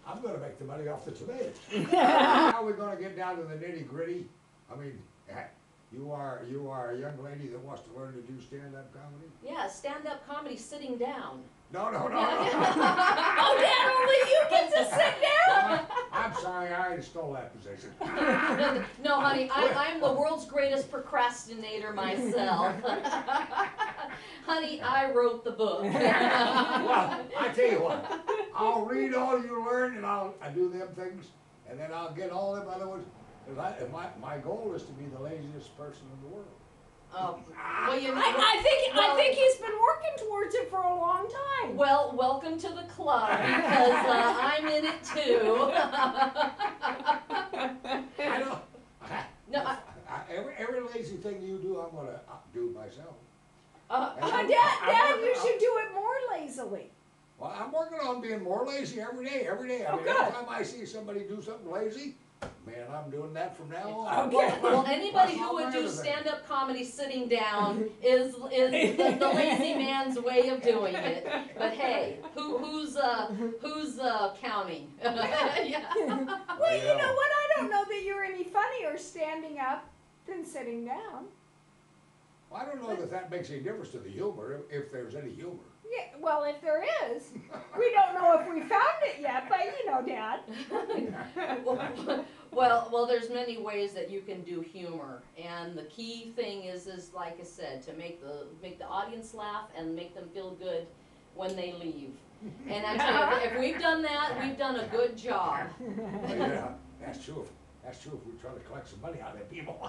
I'm going to make the money off the tomatoes. How are we going to get down to the nitty gritty? I mean, you are a young lady that wants to learn to do stand-up comedy? Yeah, stand-up comedy sitting down. No. Oh, Dad, only you get to sit down. I'm sorry, I already stole that position. No, honey, I'm the world's greatest procrastinator myself. Honey, I wrote the book. Well, I tell you what, I'll read all you learn and I do them things, and then I'll get all them other ones. My goal is to be the laziest person in the world. Oh, well, you know, I think he's been working towards it for a long time. Well, welcome to the club because I'm in it too. I know. No, Every lazy thing you do, I'm gonna do myself. Dad, you should do it more lazily. Well, I'm working on being more lazy every day. I mean, every time I see somebody do something lazy, man, I'm doing that from now on. Well, anybody who would do stand-up comedy sitting down is the lazy man's way of doing it. But hey, who's counting? Yeah. Well, you know what? I don't know that you're any funnier standing up than sitting down. Well, I don't know that makes any difference to the humor, if there's any humor. Yeah, well, if there is, we don't know if we found it yet, but you know, Dad. Well, there's many ways that you can do humor, and the key thing is like I said, to make the audience laugh and make them feel good when they leave. And I tell you, if we've done that, we've done a good job. Yeah, that's true. That's true if we try to collect some money out of them people.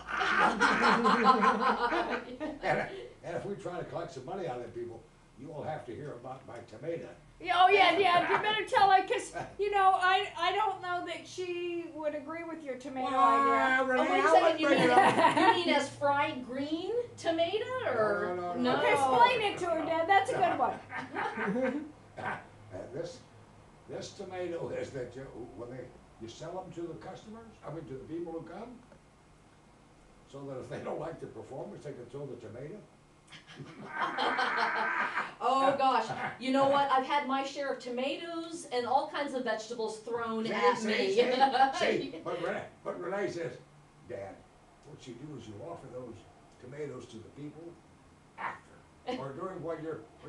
and if we try to collect some money out of them people, you will have to hear about my tomato. Oh yeah, Dad, you better tell her, because, you know, I don't know that she would agree with your tomato idea. Renee, Wait a second, you mean as fried green tomato, or? No. Okay, explain it to her, Dad, that's a good one. This tomato is that when you sell them to the customers, to the people who come, so that if they don't like the performance, they can throw the tomato. Oh gosh, you know what? I've had my share of tomatoes and all kinds of vegetables thrown at me. See, but Renee says, Dad, what you do is you offer those tomatoes to the people after, or during when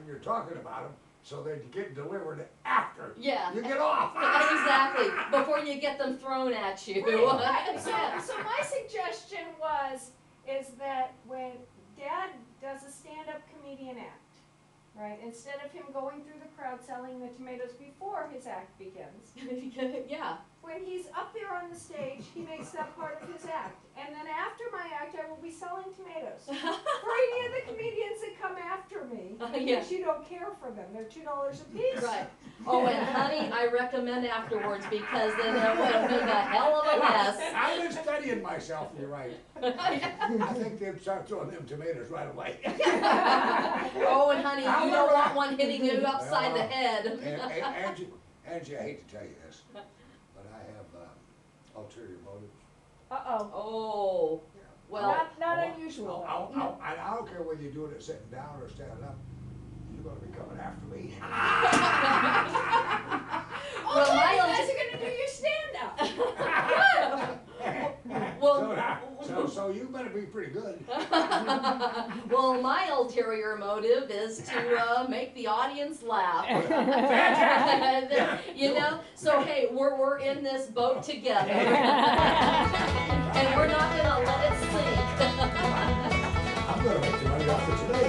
you're talking about them, so that you get delivered after. Yeah. You get off. Exactly. Before you get them thrown at you. So my suggestion is that when Dad does a stand-up comedian act, right, instead of him going through the crowd selling the tomatoes before his act begins, Yeah. when he's up there on the stage, he makes that part of his act. And then after my act, I will be selling tomatoes. For any of the comedians that come after me, in Yeah. case you don't care for them, they're $2 a piece. Right. Oh, and honey, I recommend afterwards, because then it would make a hell of a mess. I've been studying myself, you're right. I think they'd start throwing them tomatoes right away. Oh, and honey, you don't want one hitting you upside the head. Angie, I hate to tell you this, but I have ulterior motives. Uh-oh. Oh. Well. Not unusual. I don't care whether you do it sitting down or standing up. You're going to be coming after me. Oh, so you guys are going to do your stand-up. Well, so you better be pretty good. well, my ulterior motive is to make the audience laugh. You know, so hey, we're in this boat together, and we're not gonna let it sink. I'm gonna make the money off it today.